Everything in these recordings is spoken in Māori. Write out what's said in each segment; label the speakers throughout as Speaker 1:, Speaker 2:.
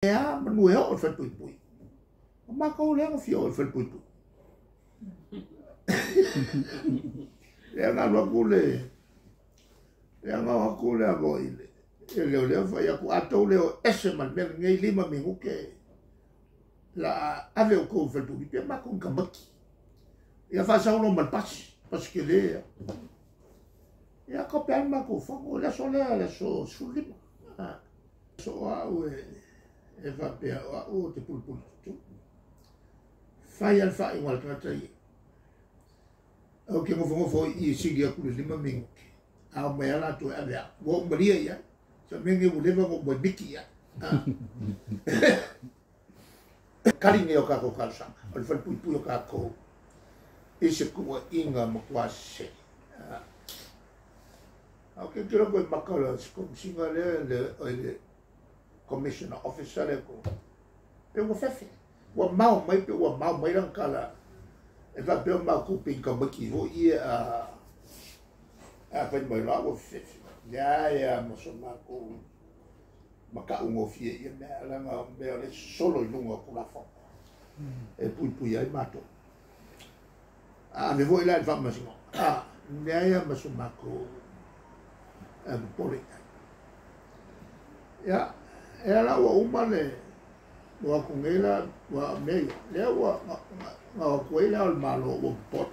Speaker 1: Ya, menue o fa pui. Ma ko le fio fa pui. Ya nga ku le. Ya nga ku le avo ile. Le fa ya ku ato le ese man men ngai lima me ke la ave o ko fa pui pe ma ko kambaki. Ya fa sa uno mal pas parce que le ya ko pe ma ko fa ko la so sulima. So e va pe o te pulpul tu fai al fai wal tratai o ke mo fo I sigi aku lima minggu a me ala tu avea wo maria ya so menge mo leva mo biki ya kali ne o ka ko kalsa al fa pu o ka ko ise ku inga mo kwase ok kiro ko makala ko singa le commissioner officer ko pe wo fefe wo mau mai ran kala e va pe ma ku pin ka baki ho I a pe mai la wo fefe ya mo so ma ko maka ungo fie I me ala nga be le solo lunga ku la fo e pui ai mato me voi la il fa ma singo ya ma so ma ko pole ya era wa umane wa kungela wa me le wa kuela al Mālō wa pot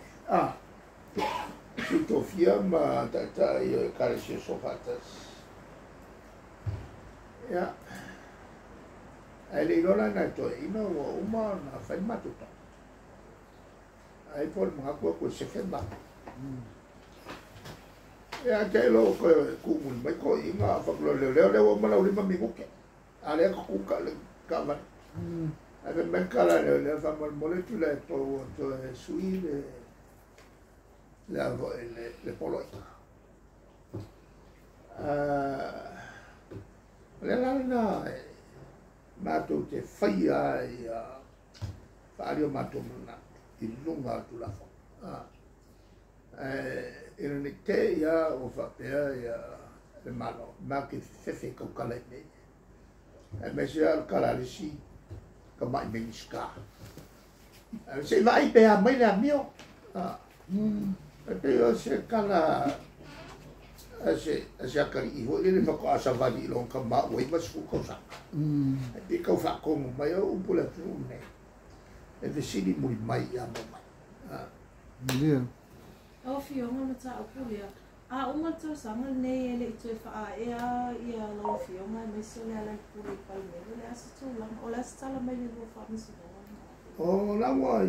Speaker 1: Tofi ma tata I karese sofatas ya ai lo la na to ino wa uma na fai matuta ai por mga ko se fema ya ke lo ko ku mun mai ko inga fa lo le wa ma lo lima minggu ke ale ko ku ka le ka va ave men kala le fa mo le tu le to sui le polo le la na ma tu te fai ai fa rio ma tu na I lunga tu la fa in ne te ya o fa pe ya le Mālō ma ke fefe ko kala me me se al kala le si ka mai me ska se vai pe a mai la mio pe yo se kala se ka I ho le fa ko asa va di long ka ma we ma su ko sa pe ko fa ko mai o pula tu ne e vesini muri mai ya
Speaker 2: Iya.
Speaker 3: O fionga mata akulia. Uma tau sanga nei ele I fa ia lo fionga me so le ala puri palme. Le asa tu lang o la sala mai le fa mi so.
Speaker 1: O la wa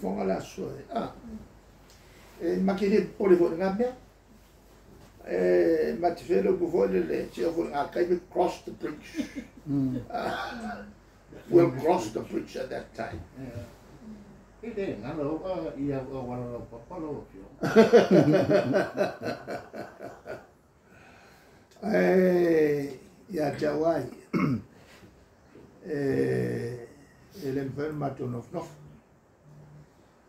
Speaker 1: fonga la so e makile pole vo nga me ma te felo bu vo le che vo a kai cross the bridge. We'll cross the bridge at that time.
Speaker 4: Ide ngalo ia wala papalo fio.
Speaker 1: Ya jawai. El enfermato no.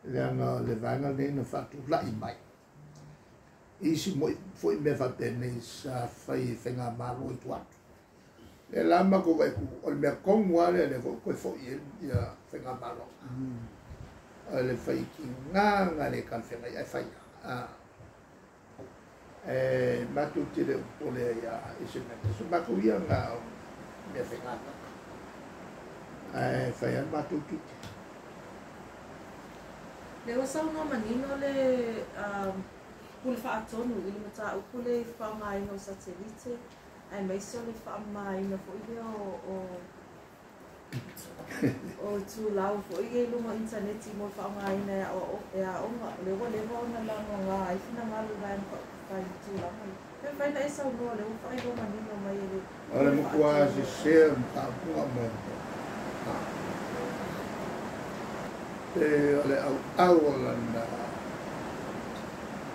Speaker 1: Le vanga ne fatu la mai. Isi foi me fa bene sa fai fenga Mālō I tuatu. Le lama ko vai ku o me kongu ale le ko fo ia fenga Mālō. Le fai ki nga le kan fenga ia fai. Matu te le pole ia isi me. So mako ia nga me fenga. Fai an matu kite.
Speaker 3: Le wasa no manino le pul fa atonu I mata upule fa mai no satellite. Ai mai so le fa mai no fo ia o tu lau fo ia luma internet mo fa mai na o ya o le wo na la nga ai fina malu ban fa tu lau. Pe fa na esa no le fa ia manino mai le.
Speaker 1: Ora mo quasi ser ta pua mo. Le au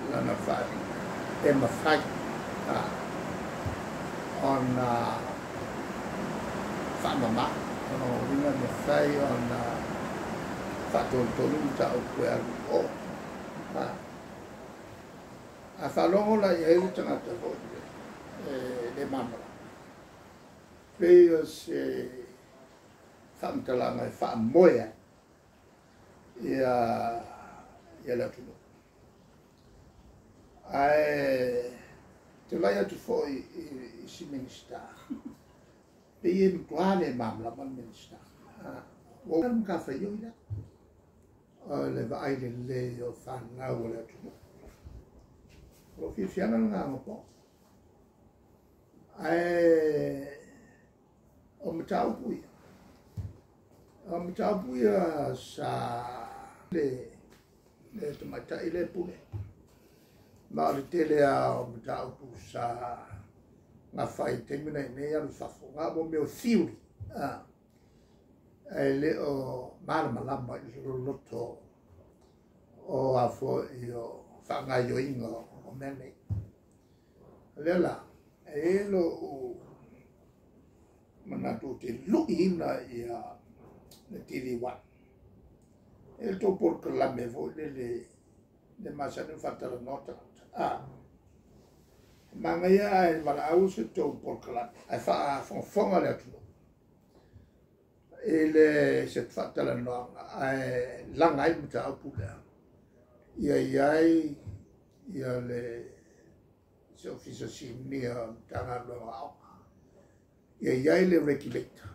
Speaker 1: la fai e ma fai on fa mama no ringa me fai on fa tolu ta o quel a fa longo la e tanga te le mama pe se whaamtalanga e whaamoea ia la tunu. Ai te vai atu fo i si minister. Pe i mtuane mamla man minister. O ka fa yo ila. Le vai le o fa na o la tunu. Pro fi fianga nga po. Ai o mtau pui. O mtau pui sa le tomata ile pune. Ma le tele a o mtau pu sa nga fai temina i mea lu fafo. Nga mo meo theory. E le o malama i loto o a fo i o whangaio inga o mene. Lela, e lo o manatu te lui ina i a le TV1. E to porca la me vo le masane fatala nota. Mangaya e malau se to porca la. Ai fa fonga le atu. E le se fatala no ai langa i muta apula. Ia le se officer simnia tanga lo au. Ia le regulator.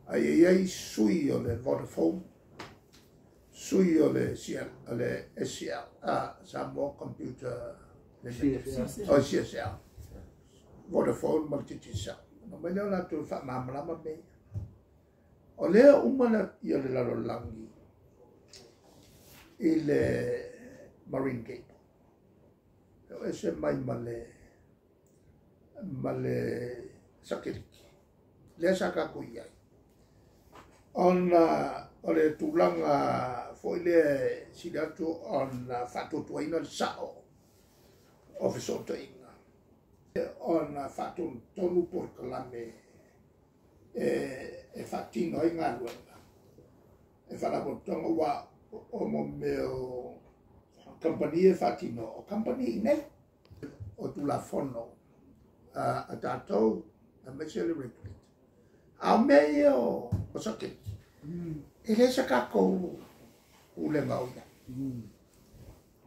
Speaker 1: Ai sui o le Vodafone. Sui o le SCL. Samo computer. CSL. Vodafone multi-cell. No me leo la tu fa mamlama me. O lea umana ia le lalo langi. I le Marine Gate. E se mai male sakiriki. Lea sakaku iai. O le tulanga foi le sidatu on fatu ina le sao. Officer to inga. On fatu tonu por kalame e fatino inga luenga. E fala botonga wa o mo meo compagnie fatino o compagnie ne o tu la fono a tatou a mesele recruit a meio o sake ele se kako o le ngauya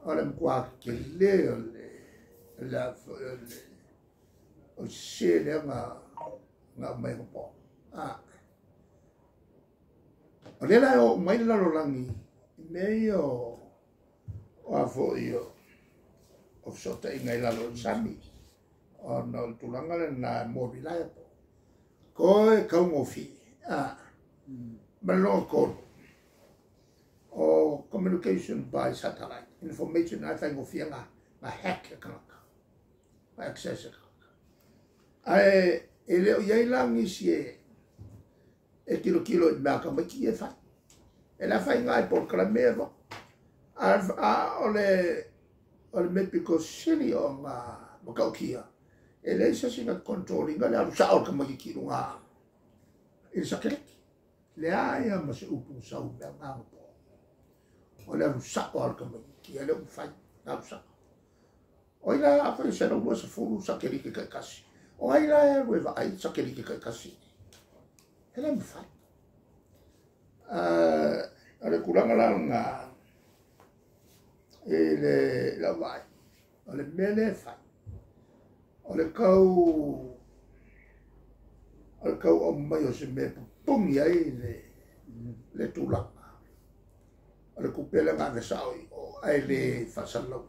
Speaker 1: ora mkwa ke le la o se le nga mai po o le la o mai la rolangi meio o afo io o sota inga ila lo sami o no tulanga le na mobile ko e kaungo fi malo ko o communication by satellite information I think of nga hack kanaka access ai ele o yaila ngisi e kilo e maka maki e fa e la fai ngai por clamero ole me pico sili o ma kaukia e le sa singa controlling nga la sa o ka maki ki nga e sa kele le ai ma se upu sa u nga po ole sa o ka maki ki ele u fai na sa o ila a fa se no sa fu sa kele ki kasi o ila e va ai sa kele ki kasi ele me fai ale kuranga la nga ele la vai ale mele fai ale kau o mai o se me pungi ai le tulanga ale kupela nga vesai o ai le fasalo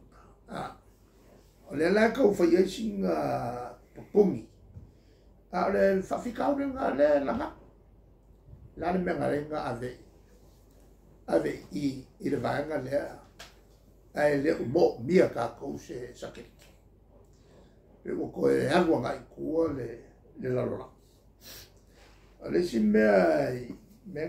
Speaker 1: ale la kau fai ai singa pungi ale fa fikau nga le langa la me nga ave i le vanga le ai le mo mia ka ko se sakeki e ko e agua ngai ku le la rola ale si me ai me